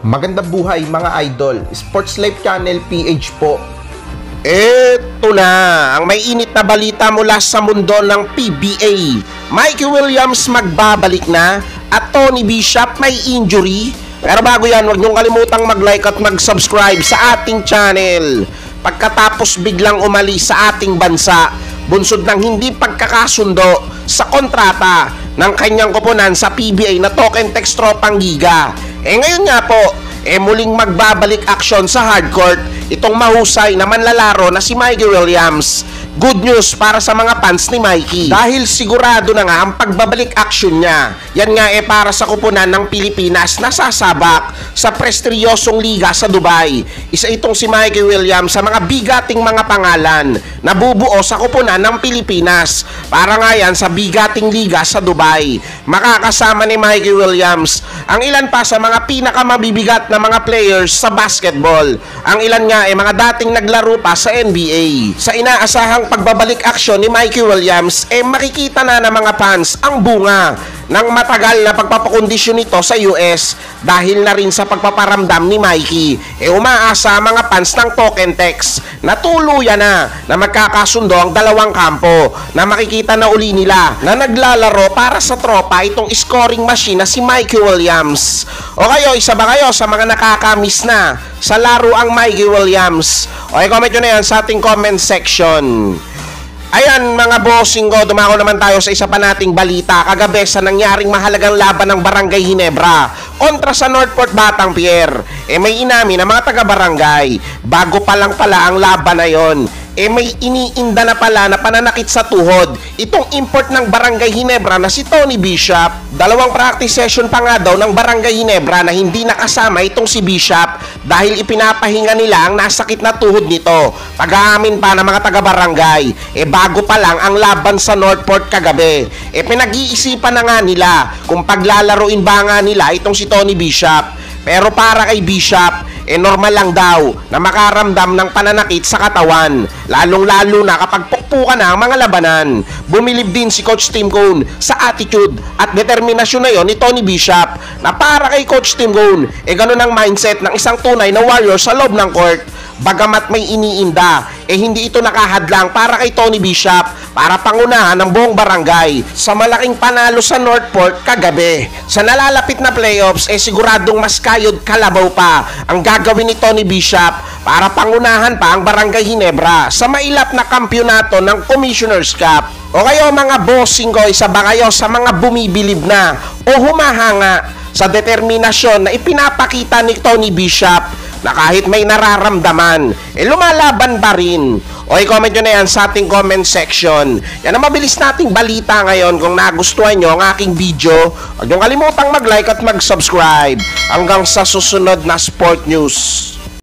Magandang buhay mga idol, Sports Life Channel PH po. Eto na, ang may init na balita mula sa mundo ng PBA. Mikey Williams magbabalik na at Tony Bishop may injury. Pero bago yan, huwag niyong kalimutang mag-like at mag-subscribe sa ating channel. Pagkatapos biglang umalis sa ating bansa, bunsod ng hindi pagkakasundo sa kontrata ng kanyang koponan sa PBA na Token Text Tropang Giga. Ngayon nga po, muling magbabalik aksyon sa hardcourt itong mahusay na manlalaro na si Mikey Williams. Good news para sa mga fans ni Mikey dahil sigurado na nga ang pagbabalik aksyon niya. Yan nga para sa koponan ng Pilipinas na sasabak sa prestiyosong liga sa Dubai. Isa itong si Mikey Williams sa mga bigating mga pangalan na bubuo sa koponan ng Pilipinas para nga yan sa bigating liga sa Dubai. Makakasama ni Mikey Williams ang ilan pa sa mga pinakamabibigat na mga players sa basketball. Ang ilan nga mga dating naglaro pa sa NBA. Sa inaasahang pagbabalik aksyon ni Mikey Williams, makikita na ng mga fans ang bunga ng matagal na pagpapakondisyon nito sa US dahil na rin sa pagpaparamdam ni Mikey. Umaasa ang mga fans ng Token Text na tuluyan na magkakasundo ang dalawang kampo na makikita na uli nila na naglalaro para sa tropa itong scoring machine na si Mikey Williams. O kayo, isa ba kayo sa mga nakakamiss na sa laro ang Mikey Williams? O comment nyo na yan sa ating comment section. Ayan mga bossing ko, dumako naman tayo sa isa pa nating balita kagabi sa nangyaring mahalagang laban ng Barangay Ginebra kontra sa Northport Batang Pier. May inamin na mga taga-barangay, bago pa lang pala ang laban na yon, may iniinda na pala na pananakit sa tuhod itong import ng Barangay Ginebra na si Tony Bishop. Dalawang practice session pa nga daw ng Barangay Ginebra na hindi nakasama itong si Bishop dahil ipinapahinga nila ang nasakit na tuhod nito. Pag-aamin pa ng mga taga-barangay, bago pa lang ang laban sa Northport kagabi. Pinag-iisipan na nga nila kung paglalaroin ba nga nila itong si Tony Bishop. Pero para kay Bishop, normal lang daw na makaramdam ng pananakit sa katawan, lalong-lalo na kapag pukpukan na ang mga labanan. Bumilib din si Coach Tim Cone sa attitude at determinasyon na yon ni Tony Bishop na para kay Coach Tim Cone, ganun ang mindset ng isang tunay na warrior sa loob ng court. Bagamat may iniinda, hindi ito nakahadlang para kay Tony Bishop para pangunahan ng buong barangay sa malaking panalo sa Northport kagabi. Sa nalalapit na playoffs, siguradong mas kayod kalabaw pa ang gagawin ni Tony Bishop para pangunahan pa ang Barangay Ginebra sa mailap na kampyonato ng Commissioner's Cup. O kayo mga bossing ko, isa ba kayo sa mga bumibilib na o humahanga sa determinasyon na ipinapakita ni Tony Bishop na kahit may nararamdaman, lumalaban pa rin? O comment nyo na yan sa ating comment section. Yan ang mabilis nating balita ngayon. Kung nagustuhan nyo ang aking video, huwag nyo kalimutang mag-like at mag-subscribe. Hanggang sa susunod na sport news.